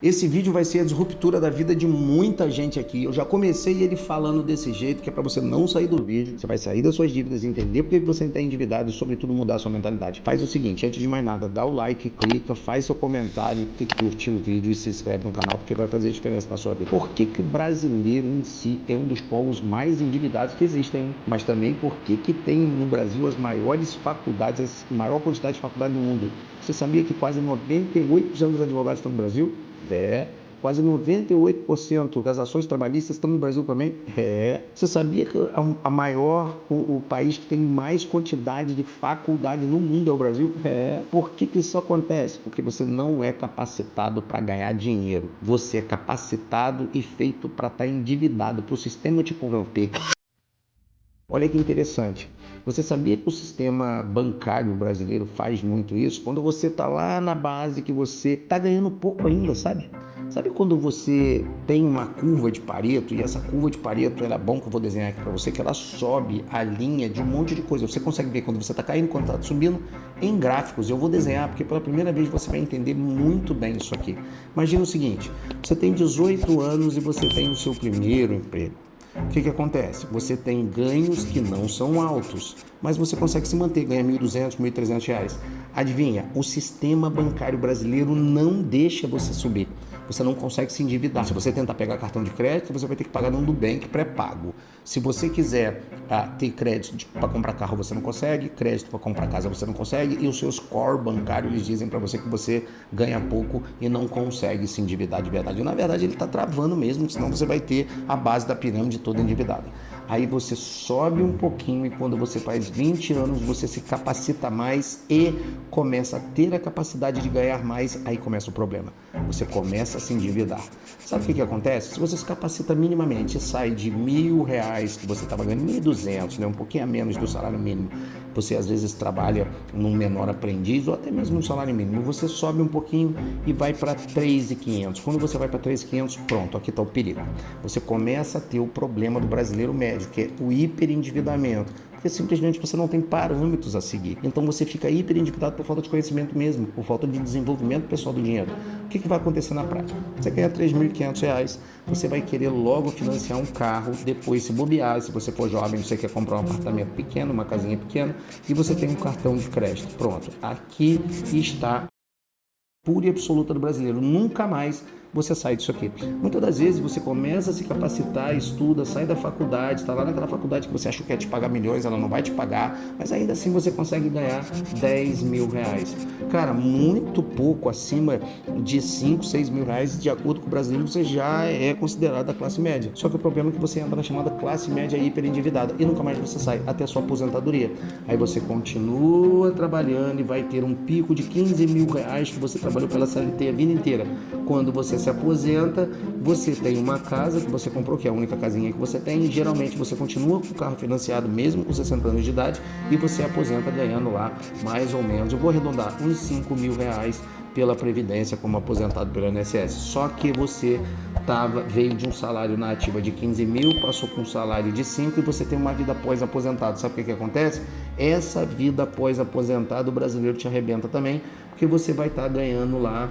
Esse vídeo vai ser a disruptura da vida de muita gente aqui. Eu já comecei ele falando desse jeito, que é para você não sair do vídeo. Você vai sair das suas dívidas, entender porque você está endividado e, sobretudo, mudar a sua mentalidade. Faz o seguinte, antes de mais nada, dá o like, clica, faz seu comentário, curte o vídeo e se inscreve no canal, porque vai fazer diferença na sua vida. Por que que o brasileiro em si é um dos povos mais endividados que existem? Mas também por que que tem no Brasil as maiores faculdades, a maior quantidade de faculdades do mundo? Você sabia que quase 98% dos advogados estão no Brasil? Quase 98% das ações trabalhistas estão no Brasil também? Você sabia que o país que tem mais quantidade de faculdade no mundo é o Brasil? Por que que isso acontece? Porque você não é capacitado para ganhar dinheiro. Você é capacitado e feito para estar endividado, para o sistema te corromper. Olha que interessante. Você sabia que o sistema bancário brasileiro faz muito isso? Quando você está lá na base, que você está ganhando pouco ainda, sabe? Sabe quando você tem uma curva de Pareto, e essa curva de Pareto, ela é bom que eu vou desenhar aqui para você, que ela sobe a linha de um monte de coisa. Você consegue ver quando você está caindo, quando está subindo, em gráficos. Eu vou desenhar, porque pela primeira vez você vai entender muito bem isso aqui. Imagina o seguinte, você tem 18 anos e você tem o seu primeiro emprego. O que acontece? Você tem ganhos que não são altos, mas você consegue se manter, ganha R$1.200, R$1.300. Adivinha, o sistema bancário brasileiro não deixa você subir. Você não consegue se endividar. Se você tentar pegar cartão de crédito, você vai ter que pagar no Nubank pré-pago. Se você quiser ter crédito para comprar carro, você não consegue. Crédito para comprar casa, você não consegue. E os seus score bancários, eles dizem para você que você ganha pouco e não consegue se endividar de verdade. E, na verdade, ele está travando mesmo, senão você vai ter a base da pirâmide toda endividada. Aí você sobe um pouquinho e quando você faz 20 anos, você se capacita mais e começa a ter a capacidade de ganhar mais, aí começa o problema. Você começa a se endividar. Sabe o que acontece? Se você se capacita minimamente e sai de R$1.000 que você estava ganhando, 1.200, né? Um pouquinho a menos do salário mínimo, você às vezes trabalha num menor aprendiz ou até mesmo no salário mínimo, você sobe um pouquinho e vai para 3.500. Quando você vai para 3.500, pronto, aqui está o perigo. Você começa a ter o problema do brasileiro médio, que é o hiperendividamento, porque simplesmente você não tem parâmetros a seguir. Então você fica hiperendividado por falta de conhecimento mesmo, por falta de desenvolvimento pessoal do dinheiro. O que vai acontecer na prática? Você ganha R$3.500, você vai querer logo financiar um carro, depois se bobear, se você for jovem, você quer comprar um apartamento pequeno, uma casinha pequena, e você tem um cartão de crédito. Pronto, aqui está pura e absoluta do brasileiro. Nunca mais você sai disso aqui. Muitas das vezes você começa a se capacitar, estuda, sai da faculdade, está lá naquela faculdade que você acha que ia te pagar milhões, ela não vai te pagar, mas ainda assim você consegue ganhar R$10.000. Cara, muito pouco acima de 5, 6 mil reais, de acordo com o brasileiro, você já é considerado da classe média. Só que o problema é que você entra na chamada classe média hiperendividada e nunca mais você sai até a sua aposentadoria. Aí você continua trabalhando e vai ter um pico de R$15.000 que você trabalhou pela CLT a vida inteira. Quando você se aposenta, você tem uma casa que você comprou, que é a única casinha que você tem, e geralmente você continua com o carro financiado mesmo com 60 anos de idade e você aposenta ganhando lá mais ou menos, eu vou arredondar, uns R$5.000 pela Previdência como aposentado pelo INSS. Só que você veio de um salário na ativa de 15.000, passou com um salário de 5 e você tem uma vida pós-aposentado. Sabe o que acontece? Essa vida pós-aposentado, o brasileiro te arrebenta também, porque você vai estar ganhando lá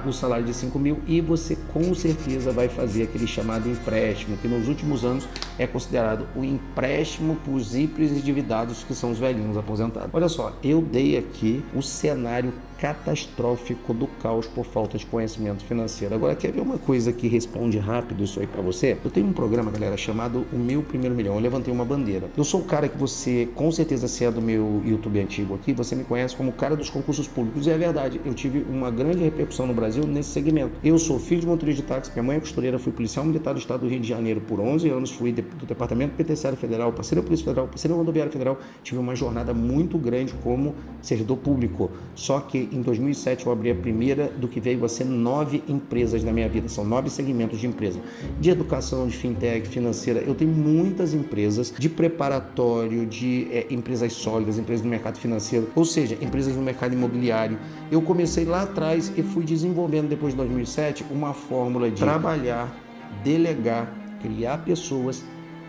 o salário de 5.000 e você com certeza vai fazer aquele chamado empréstimo, que nos últimos anos é considerado o empréstimo para os hiperendividados, que são os velhinhos aposentados. Olha só, eu dei aqui o cenário catastrófico do caos por falta de conhecimento financeiro. Agora, quer ver uma coisa que responde rápido isso aí para você? Eu tenho um programa, galera, chamado O Meu Primeiro Milhão. Eu levantei uma bandeira. Eu sou o cara que você, com certeza, se é do meu YouTube antigo aqui, você me conhece como o cara dos concursos públicos. E é verdade, eu tive uma grande repercussão no Brasil nesse segmento. Eu sou filho de motorista de táxi, minha mãe é costureira, fui policial militar do estado do Rio de Janeiro por 11 anos, fui do Departamento Penitenciário Federal, passei na Polícia Federal, passei na Rodoviária Federal, tive uma jornada muito grande como servidor público. Só que em 2007 eu abri a primeira do que veio a ser 9 empresas na minha vida, são 9 segmentos de empresa, de educação, de fintech, financeira. Eu tenho muitas empresas de preparatório, de empresas sólidas, empresas no mercado financeiro, ou seja, empresas no mercado imobiliário. Eu comecei lá atrás e fui desenvolvendo depois de 2007 uma fórmula de trabalhar, delegar, criar pessoas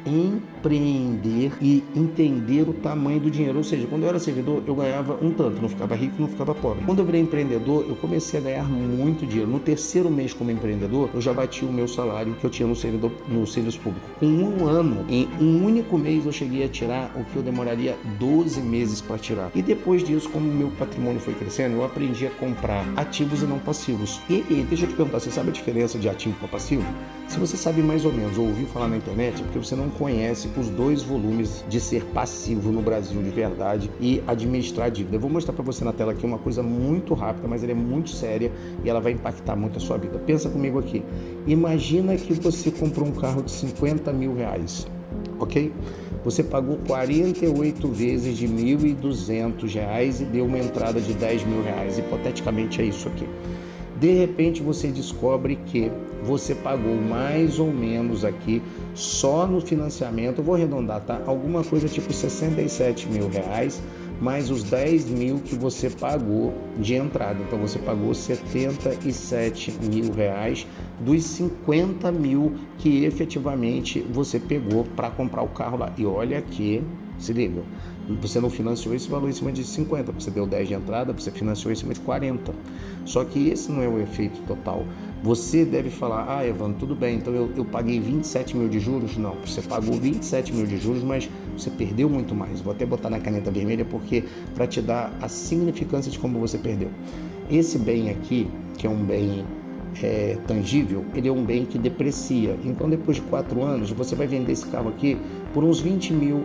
empreender e entender o tamanho do dinheiro. Ou seja, quando eu era servidor, eu ganhava um tanto, não ficava rico, não ficava pobre. Quando eu virei empreendedor, eu comecei a ganhar muito dinheiro. No terceiro mês como empreendedor, eu já bati o meu salário que eu tinha no serviço público. Com um ano, em um único mês, eu cheguei a tirar o que eu demoraria 12 meses para tirar. E depois disso, como o meu patrimônio foi crescendo, eu aprendi a comprar ativos e não passivos. E deixa eu te perguntar, você sabe a diferença de ativo para passivo? Se você sabe mais ou menos, ou ouviu falar na internet, é porque você não conhece os dois volumes de ser passivo no Brasil de verdade e administrar dívida. Eu vou mostrar para você na tela aqui uma coisa muito rápida, mas ela é muito séria e ela vai impactar muito a sua vida. Pensa comigo aqui. Imagina que você comprou um carro de 50 mil reais, ok? Você pagou 48 vezes de R$ 1.200 e deu uma entrada de R$ 10 mil. Hipoteticamente é isso aqui. De repente você descobre que você pagou mais ou menos aqui só no financiamento, eu vou arredondar, tá? Alguma coisa tipo 67 mil reais, mais os 10 mil que você pagou de entrada. Então você pagou 77 mil reais dos 50 mil que efetivamente você pegou para comprar o carro lá. E olha aqui, se liga, você não financiou esse valor em cima de 50, você deu 10 de entrada, você financiou em cima de 40. Só que esse não é o efeito total. Você deve falar, Evandro, tudo bem, então eu paguei 27 mil de juros? Não, você pagou 27 mil de juros, mas você perdeu muito mais. Vou até botar na caneta vermelha porque para te dar a significância de como você perdeu. Esse bem aqui, que é um bem tangível, ele é um bem que deprecia. Então depois de 4 anos, você vai vender esse carro aqui por uns 20 mil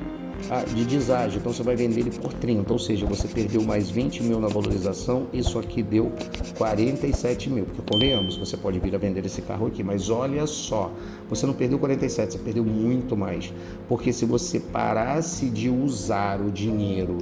de deságio, então você vai vender ele por 30, ou seja, você perdeu mais 20 mil na valorização, isso aqui deu 47 mil, porque convenhamos, você pode vir a vender esse carro aqui, mas olha só, você não perdeu 47, você perdeu muito mais, porque se você parasse de usar o dinheiro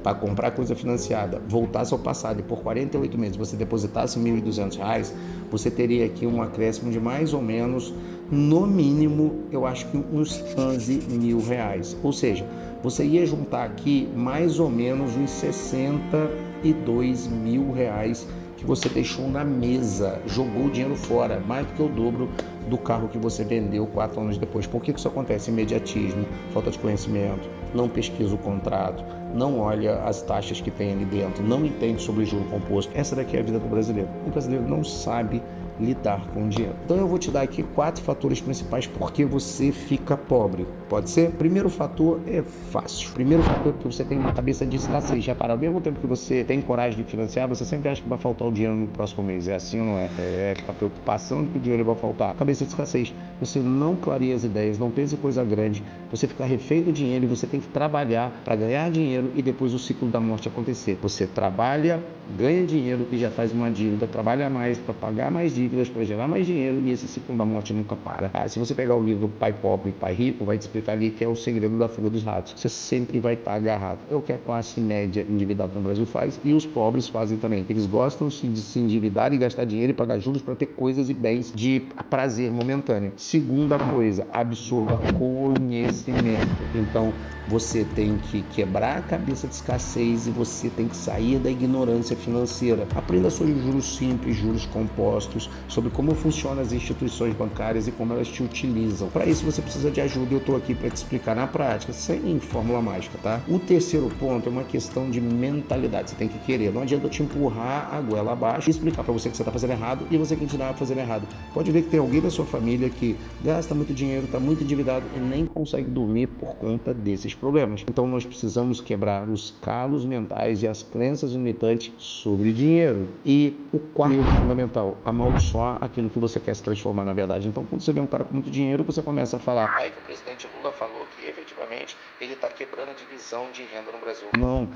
para comprar coisa financiada, voltasse ao passado e por 48 meses você depositasse R$ 1.200, você teria aqui um acréscimo de mais ou menos, no mínimo, eu acho que uns 11 mil reais. Ou seja, você ia juntar aqui mais ou menos uns 62 mil reais que você deixou na mesa, jogou o dinheiro fora, mais do que o dobro do carro que você vendeu 4 anos depois. Por que isso acontece? Imediatismo, falta de conhecimento, não pesquisa o contrato, não olha as taxas que tem ali dentro, não entende sobre juro composto. Essa daqui é a vida do brasileiro. O brasileiro não sabe lidar com o dinheiro. Então eu vou te dar aqui 4 fatores principais porque você fica pobre. Pode ser? Primeiro fator é fácil. Primeiro fator é que você tem uma cabeça de escassez. Repara, ao mesmo tempo que você tem coragem de financiar, você sempre acha que vai faltar o dinheiro no próximo mês. É assim ou não é? É a preocupação de que o dinheiro vai faltar. Cabeça de escassez. Você não clareia as ideias, não pensa em coisa grande. Você fica refém do dinheiro e você tem que trabalhar para ganhar dinheiro e depois o ciclo da morte acontecer. Você trabalha, ganha dinheiro e já faz uma dívida, trabalha mais para pagar mais dívidas, para gerar mais dinheiro e esse ciclo da morte nunca para. Se você pegar o livro Pai Pobre e Pai Rico, vai te explicar ali que é o segredo da fuga dos ratos. Você sempre vai estar agarrado. É o que a classe média endividada no Brasil faz e os pobres fazem também. Eles gostam de se endividar e gastar dinheiro e pagar juros para ter coisas e bens de prazer momentâneo. Segunda coisa, absorva conhecimento. Então, você tem que quebrar a cabeça de escassez e você tem que sair da ignorância financeira. Aprenda sobre juros simples, juros compostos, sobre como funcionam as instituições bancárias e como elas te utilizam. Para isso você precisa de ajuda e eu estou aqui para te explicar na prática, sem fórmula mágica, tá? O terceiro ponto é uma questão de mentalidade. Você tem que querer. Não adianta eu te empurrar a goela abaixo e explicar para você que você está fazendo errado e você continuar fazendo errado. Pode ver que tem alguém da sua família que gasta muito dinheiro, está muito endividado e nem consegue dormir por conta desses problemas. Então nós precisamos quebrar os calos mentais e as crenças limitantes sobre dinheiro. E o quarto fundamental, amaldiçoar aquilo que você quer se transformar na verdade. Então quando você vê um cara com muito dinheiro, você começa a falar que o presidente Lula falou que efetivamente ele está quebrando a divisão de renda no Brasil. Não,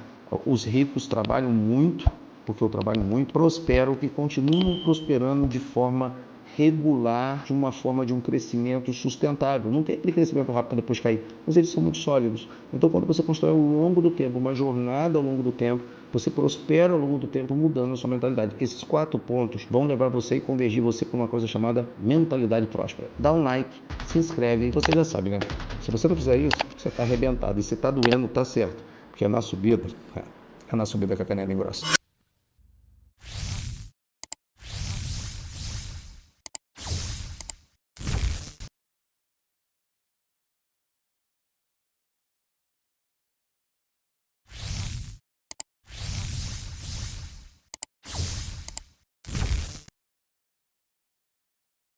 os ricos trabalham muito, porque eu trabalho muito, prosperam e continuam prosperando de forma regular, de uma forma de um crescimento sustentável. Não tem aquele crescimento rápido depois cair, mas eles são muito sólidos. Então quando você constrói ao longo do tempo, uma jornada ao longo do tempo, você prospera ao longo do tempo mudando a sua mentalidade. Esses 4 pontos vão levar você e convergir você para uma coisa chamada mentalidade próspera. Dá um like, se inscreve, você já sabe, né? Se você não fizer isso, você está arrebentado. E se está doendo, está certo. Porque é na subida que a canela engrossa.